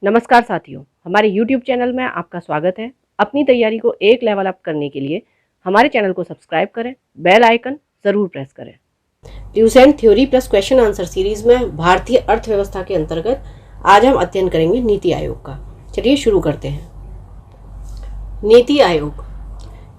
नमस्कार साथियों, हमारे YouTube चैनल में आपका स्वागत है। अपनी तैयारी को एक लेवल अप करने के लिए हमारे चैनल को सब्सक्राइब करें, बेल आइकन ज़रूर प्रेस करें। Lucent theory plus question answer series में भारतीय अर्थव्यवस्था के अंतर्गत आज हम अध्ययन करेंगे नीति आयोग का। चलिए शुरू करते हैं। नीति आयोग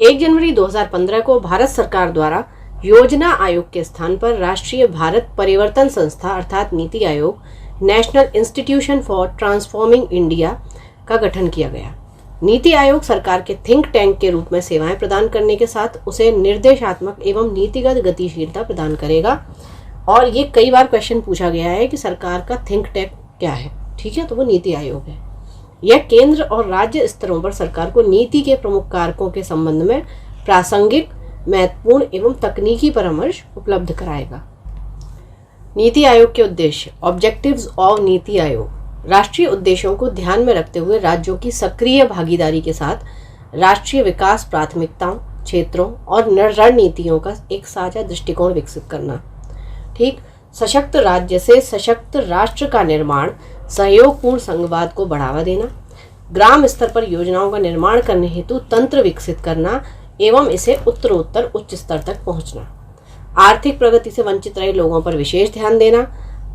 1 जनवरी 2015 को भारत सरकार द्वारा योजना आयोग के स्थान पर राष्ट्रीय भारत परिवर्तन संस्था अर्थात NITI Aayog national institution for transforming India का गठन किया गया। नीति आयोग सरकार के थिंक टैंक के रूप में सेवाएं प्रदान करने के साथ उसे निर्देशात्मक एवं नीतिगत गतिशीलता प्रदान करेगा। और ये कई बार क्वेश्चन पूछा गया है कि सरकार का थिंक टैंक क्या है। ठीक है, तो वो नीति आयोग है। यह केंद्र और राज्य स्तरों पर सरकार को नीति के प्रमुख कारकों के संबंध में प्रासंगिक, महत्वपूर्ण एवं तकनीकी परामर्श उपलब्ध कराएगा। नीति आयोग के उद्देश्य। Objectives of NITI Aayog. राष्ट्रीय उद्देश्यों को ध्यान में रखते हुए राज्यों की सक्रिय भागीदारी के साथ राष्ट्रीय विकास प्राथमिकताओं, क्षेत्रों और रणनीतियों का एक साझा दृष्टिकोण विकसित करना। ठीक, सशक्त राज्य से सशक्त राष्ट्र का निर्माण, सहयोगपूर्ण संघवाद को बढ़ावा देना, ग्राम स्तर पर योजनाओं का निर्माण करने हेतु तंत्र विकसित करना एवं इसे उत्तरोत्तर उच्च स्तर तक पहुंचना, आर्थिक प्रगति से वंचित रहे लोगों पर विशेष ध्यान देना,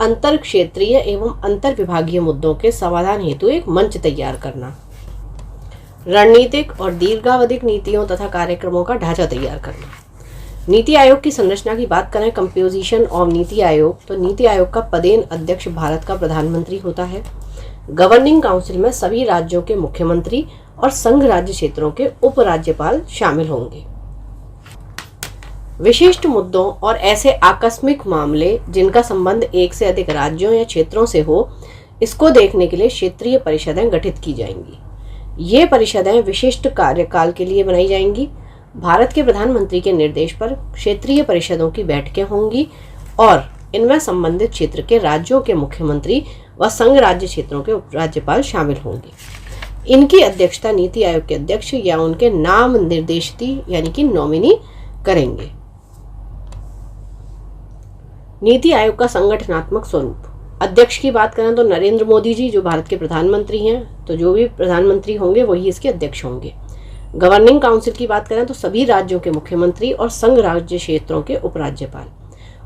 अंतर क्षेत्रीय एवं अंतर विभागीय मुद्दों के समाधान हेतु एक मंच तैयार करना, रणनीतिक और दीर्घावधिक नीतियों तथा कार्यक्रमों का ढांचा तैयार करना। नीति आयोग की संरचना की बात करें, कंपोजिशन ऑफ नीति आयोग, तो नीति आयोग का पदेन अध्यक्ष भारत का प्रधानमंत्री होता है। गवर्निंग काउंसिल में सभी राज्यों के मुख्यमंत्री और संघ राज्य क्षेत्रों के उपराज्यपाल शामिल होंगे। विशिष्ट मुद्दों और ऐसे आकस्मिक मामले जिनका संबंध एक से अधिक राज्यों या क्षेत्रों से हो, इसको देखने के लिए क्षेत्रीय परिषदें गठित की जाएंगी। ये परिषदें विशिष्ट कार्यकाल के लिए बनाई जाएंगी। भारत के प्रधानमंत्री के निर्देश पर क्षेत्रीय परिषदों की बैठकें होंगी और इनमें संबंधित क्षेत्र के राज्यों के मुख्यमंत्री व संघ राज्य क्षेत्रों के उपराज्यपाल शामिल होंगे। इनकी अध्यक्षता नीति आयोग के अध्यक्ष या उनके नाम निर्देशित यानी कि नॉमिनी करेंगे। नीति आयोग का संगठनात्मक स्वरूप। अध्यक्ष की बात करें तो नरेंद्र मोदी जी जो भारत के प्रधानमंत्री हैं, तो जो भी प्रधानमंत्री होंगे वही इसके अध्यक्ष होंगे। गवर्निंग काउंसिल की बात करें तो सभी राज्यों के मुख्यमंत्री और संघ राज्य क्षेत्रों के उपराज्यपाल।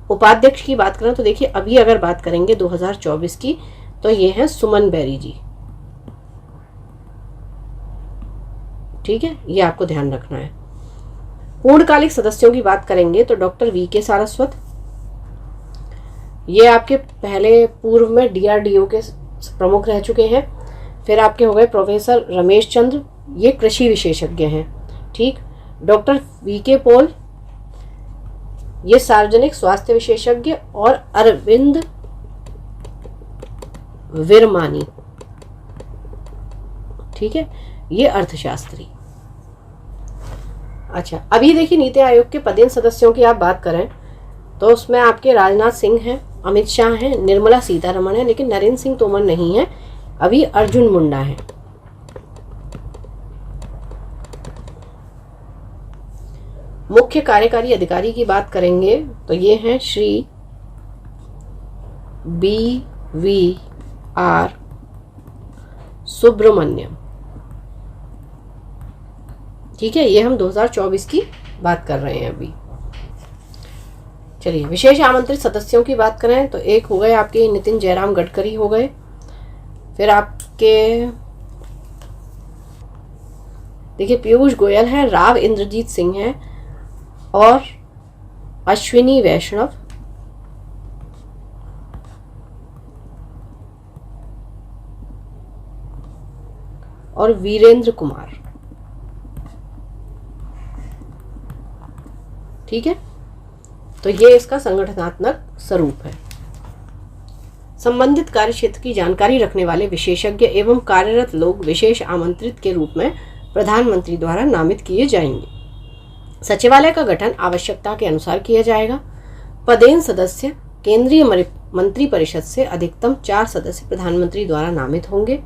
उपाध्यक्ष की बात करें तो देखिए, अभी अगर बात करेंगे 2024 की, तो ये हैं सुमन बेरी जी। ठीक है, ये आपको ध्यान रखना है। पूर्णकालिक सदस्यों की बात करेंगे तो डॉक्टर वी.के. सारस्वत, ये आपके पहले पूर्व में DRDO के प्रमुख रह चुके हैं। फिर आपके हो गए प्रोफेसर रमेश चंद्र, ये कृषि विशेषज्ञ हैं। ठीक, डॉक्टर V.के. पॉल, ये सार्वजनिक स्वास्थ्य विशेषज्ञ, और अरविंद विरमानी, ठीक है, ये अर्थशास्त्री। अच्छा, अभी देखिए नीति आयोग के पदेन सदस्यों की आप बात करें तो उसमें आपके राजनाथ सिंह हैं, अमित शाह हैं, निर्मला सीतारमण है, लेकिन नरेंद्र सिंह तोमर नहीं है, अभी अर्जुन मुंडा है। मुख्य कार्यकारी अधिकारी की बात करेंगे तो ये हैं श्री BVR सुब्रमण्यम। ठीक है, ये हम 2024 की बात कर रहे हैं अभी। चलिए, विशेष आमंत्रित सदस्यों की बात करें तो एक हो गए आपके नितिन जयराम गडकरी हो गए। फिर आपके देखिए पीयूष गोयल है, राव इंद्रजीत सिंह है और अश्विनी वैष्णव, और वीरेंद्र कुमार। ठीक है, तो ये इसका संगठनात्मक स्वरूप है। संबंधित कार्य क्षेत्र की जानकारी रखने वाले विशेषज्ञ एवं कार्यरत लोग विशेष आमंत्रित के रूप में प्रधानमंत्री द्वारा नामित किए जाएंगे। सचिवालय का गठन आवश्यकता के अनुसार किया जाएगा। पदेन सदस्य केंद्रीय मंत्री परिषद से अधिकतम 4 सदस्य प्रधानमंत्री द्वारा नामित होंगे।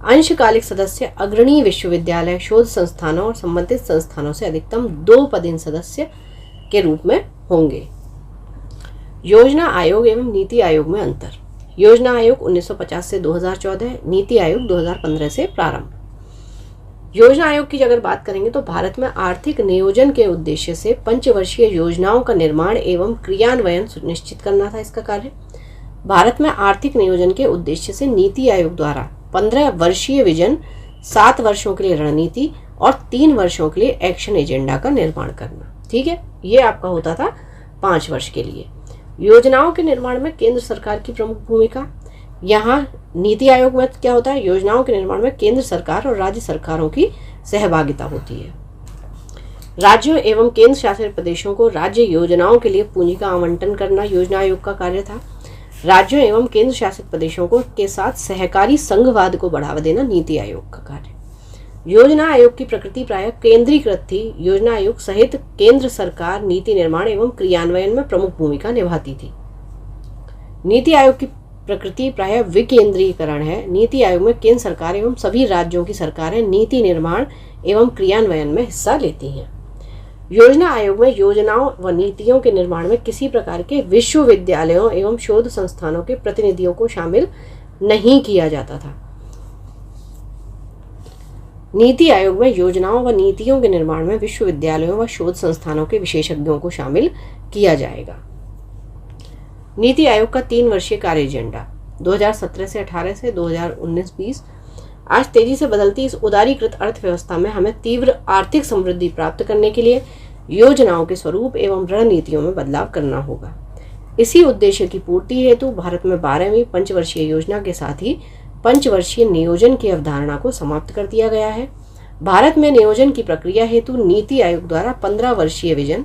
अंशकालिक सदस्य अग्रणी विश्वविद्यालय, शोध संस्थानों और संबंधित संस्थानों से अधिकतम 2 पदेन सदस्य के रूप में होंगे। योजना आयोग एवं नीति आयोग में अंतर। योजना आयोग 1950 से 2014, नीति आयोग 2015 से प्रारंभ। योजना आयोग की अगर बात करेंगे तो भारत में आर्थिक नियोजन के उद्देश्य से पंचवर्षीय योजनाओं का निर्माण एवं क्रियान्वयन सुनिश्चित करना था इसका कार्य। भारत में आर्थिक नियोजन के उद्देश्य से नीति आयोग द्वारा 15 वर्षीय विजन, 7 वर्षों के लिए रणनीति और 3 वर्षों के लिए एक्शन एजेंडा का निर्माण करना। ठीक है, ये आपका होता था 5 वर्ष के लिए। योजनाओं के निर्माण में केंद्र सरकार की प्रमुख भूमिका। यहाँ नीति आयोग में क्या होता है, योजनाओं के निर्माण में केंद्र सरकार और राज्य सरकारों की सहभागिता होती है। राज्यों एवं केंद्र शासित प्रदेशों को राज्य योजनाओं के लिए पूंजी का आवंटन करना योजना आयोग का कार्य था। राज्यों एवं केंद्र शासित प्रदेशों को के साथ सहकारी संघवाद को बढ़ावा देना नीति आयोग का कार्य। योजना आयोग की प्रकृति प्रायः केंद्रीकृत थी। योजना आयोग सहित केंद्र सरकार नीति निर्माण एवं क्रियान्वयन में प्रमुख भूमिका निभाती थी। नीति आयोग की प्रकृति प्रायः विकेंद्रीकरण है। नीति आयोग में केंद्र सरकार एवं सभी राज्यों की सरकारें नीति निर्माण एवं क्रियान्वयन में हिस्सा लेती हैं। योजना आयोग में योजनाओं व नीतियों के निर्माण में किसी प्रकार के विश्वविद्यालयों एवं शोध संस्थानों के प्रतिनिधियों को शामिल नहीं किया जाता था। नीति आयोग में योजनाओं व नीतियों के निर्माण में विश्वविद्यालयों व शोध संस्थानों के विशेषज्ञों को शामिल किया जाएगा। नीति आयोग का 3 वर्षीय कार्य एजेंडा 2017 से 18 से 2019-20। आज तेजी से बदलती इस उदारीकृत अर्थव्यवस्था में हमें तीव्र आर्थिक समृद्धि प्राप्त करने के लिए योजनाओं के स्वरूप एवं रणनीतियों में बदलाव करना होगा। इसी उद्देश्य की पूर्ति हेतु भारत में 12वीं पंचवर्षीय योजना के साथ ही पंचवर्षीय नियोजन की अवधारणा को समाप्त कर दिया गया है। भारत में नियोजन की प्रक्रिया हेतु नीति आयोग द्वारा 15 वर्षीय विजन,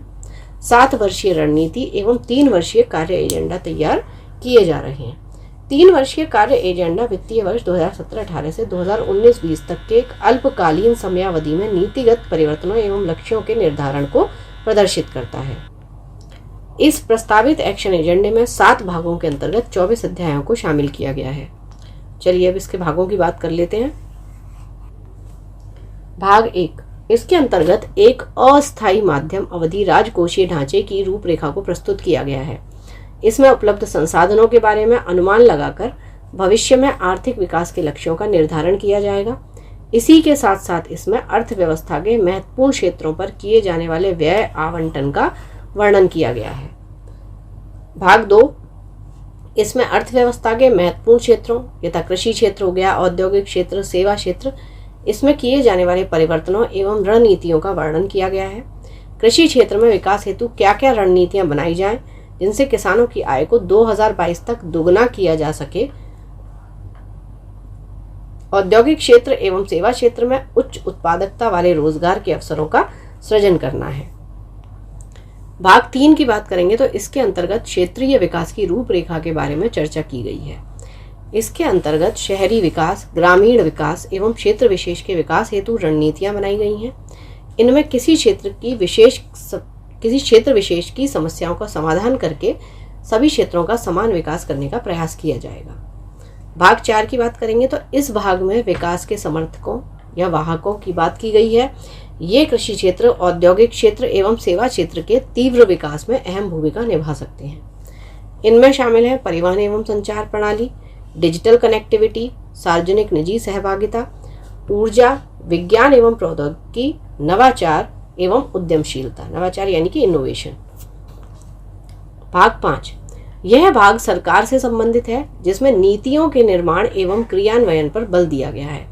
7 वर्षीय रणनीति एवं 3 वर्षीय कार्य एजेंडा तैयार किए जा रहे हैं। 3 वर्षीय कार्य एजेंडा वित्तीय वर्ष 2017-18 से 2019-20 तक के एक अल्पकालीन समयावधि में नीतिगत परिवर्तनों एवं लक्ष्यों के निर्धारण को प्रदर्शित करता है। इस प्रस्तावित एक्शन एजेंडे में 7 भागों के अंतर्गत 24 अध्यायों को शामिल किया गया है। चलिए अब इसके भागों की बात कर लेते हैं। भाग 1, इसके अंतर्गत एक अस्थायी माध्यम अवधि राजकोषीय ढांचे की रूपरेखा को प्रस्तुत किया गया है। इसमें उपलब्ध संसाधनों के बारे में अनुमान लगाकर भविष्य में आर्थिक विकास के लक्ष्यों का निर्धारण किया जाएगा। इसी के साथ साथ इसमें अर्थव्यवस्था के महत्वपूर्ण क्षेत्रों पर किए जाने वाले व्यय आवंटन का वर्णन किया गया है। भाग 2, इसमें अर्थव्यवस्था के महत्वपूर्ण क्षेत्रों यथा कृषि क्षेत्र हो गया, औद्योगिक क्षेत्र, सेवा क्षेत्र, इसमें किए जाने वाले परिवर्तनों एवं रणनीतियों का वर्णन किया गया है। कृषि क्षेत्र में विकास हेतु क्या क्या रणनीतियां बनाई जाएं जिनसे किसानों की आय को 2022 तक दोगुना किया जा सके। औद्योगिक क्षेत्र एवं सेवा क्षेत्र में उच्च उत्पादकता वाले रोजगार के अवसरों का सृजन करना है। भाग 3 की बात करेंगे तो इसके अंतर्गत क्षेत्रीय विकास की रूपरेखा के बारे में चर्चा की गई है। इसके अंतर्गत शहरी विकास, ग्रामीण विकास एवं क्षेत्र विशेष के विकास हेतु रणनीतियां बनाई गई हैं। इनमें किसी क्षेत्र विशेष की समस्याओं का समाधान करके सभी क्षेत्रों का समान विकास करने का प्रयास किया जाएगा। भाग 4 की बात करेंगे तो इस भाग में विकास के समर्थकों या वाहकों की बात की गई है। ये कृषि क्षेत्र, औद्योगिक क्षेत्र एवं सेवा क्षेत्र के तीव्र विकास में अहम भूमिका निभा सकते हैं। इनमें शामिल है परिवहन एवं संचार प्रणाली, डिजिटल कनेक्टिविटी, सार्वजनिक निजी सहभागिता, ऊर्जा, विज्ञान एवं प्रौद्योगिकी, नवाचार एवं उद्यमशीलता। नवाचार यानी कि इनोवेशन। भाग 5, यह भाग सरकार से संबंधित है जिसमें नीतियों के निर्माण एवं क्रियान्वयन पर बल दिया गया है।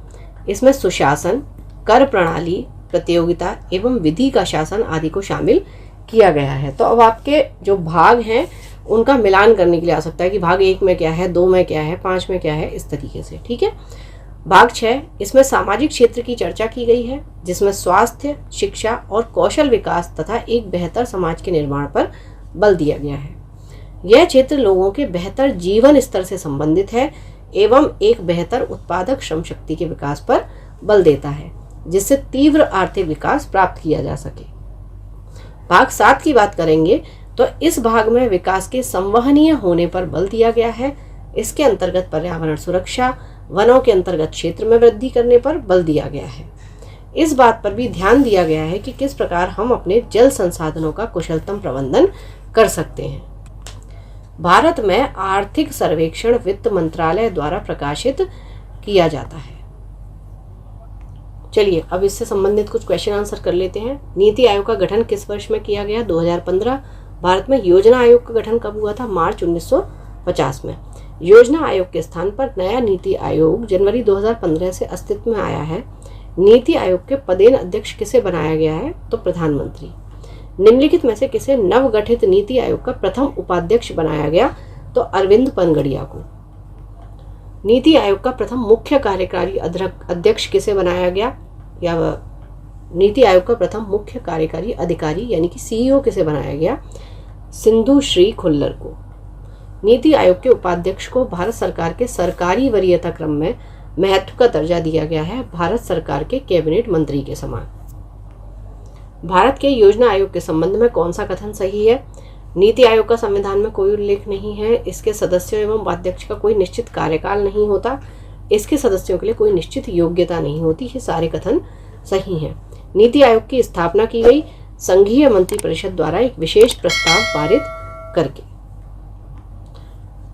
इसमें सुशासन, कर प्रणाली, प्रतियोगिता एवं विधि का शासन आदि को शामिल किया गया है। तो अब आपके जो भाग हैं उनका मिलान करने के लिए आ सकता है कि भाग 1 में क्या है, 2 में क्या है, 5 में क्या है, इस तरीके से। ठीक है। भाग 6, इसमें सामाजिक क्षेत्र की चर्चा की गई है जिसमें स्वास्थ्य, शिक्षा और कौशल विकास तथा एक बेहतर समाज के निर्माण पर बल दिया गया है। यह क्षेत्र लोगों के बेहतर जीवन स्तर से संबंधित है एवं एक बेहतर उत्पादक श्रम शक्ति के विकास पर बल देता है जिससे तीव्र आर्थिक विकास प्राप्त किया जा सके। भाग 7 की बात करेंगे तो इस भाग में विकास के संवहनीय होने पर बल दिया गया है। इसके अंतर्गत पर्यावरण सुरक्षा, वनों के अंतर्गत क्षेत्र में वृद्धि करने पर बल दिया गया है। इस बात पर भी ध्यान दिया गया है कि किस प्रकार हम अपने जल संसाधनों का कुशलतम प्रबंधन कर सकते हैं। भारत में आर्थिक सर्वेक्षण वित्त मंत्रालय द्वारा प्रकाशित किया जाता है। चलिए अब इससे संबंधित कुछ क्वेश्चन आंसर कर लेते हैं। नीति आयोग का गठन किस वर्ष में किया गया? 2015। भारत में योजना आयोग का गठन कब हुआ था? मार्च 1950 में। योजना आयोग के स्थान पर नया नीति आयोग जनवरी 2015 से अस्तित्व में आया है। नीति आयोग के पदेन अध्यक्ष किसे बनाया गया है? तो प्रधानमंत्री। निम्नलिखित में से किसे नवगठित नीति आयोग का प्रथम उपाध्यक्ष बनाया गया? तो अरविंद पनगड़िया को। नीति आयोग का प्रथम मुख्य कार्यकारी अध्यक्ष किसे बनाया गया? या नीति आयोग का प्रथम मुख्य कार्यकारी अधिकारी यानी कि सीईओ किसे बनाया गया? सिंधु श्री खुल्लर को। नीति आयोग के उपाध्यक्ष को भारत सरकार के सरकारी वरीयता क्रम में महत्व का दर्जा दिया गया है, भारत सरकार के कैबिनेट मंत्री के समान। भारत के योजना आयोग के संबंध में कौन सा कथन सही है? नीति आयोग का संविधान में कोई उल्लेख नहीं है, इसके सदस्यों एवं उपाध्यक्ष का कोई निश्चित कार्यकाल नहीं होता, इसके सदस्यों के लिए कोई निश्चित योग्यता नहीं होती। ये सारे कथन सही हैं। नीति आयोग की स्थापना की गई संघीय मंत्रिपरिषद द्वारा एक विशेष प्रस्ताव पारित करके।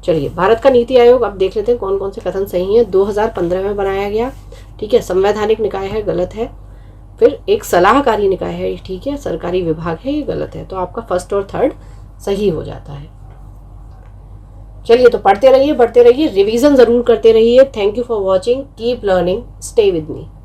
चलिए भारत का नीति आयोग अब देख लेते हैं कौन कौन से कथन सही हैं। 2015 में बनाया गया, ठीक है। संवैधानिक निकाय है, गलत है। फिर एक सलाहकारी निकाय है, ठीक है। सरकारी विभाग है, ये गलत है। तो आपका फर्स्ट और थर्ड सही हो जाता है। चलिए तो पढ़ते रहिए, बढ़ते रहिए, रिवीजन जरूर करते रहिए। Thank you for watching, keep learning, stay with me.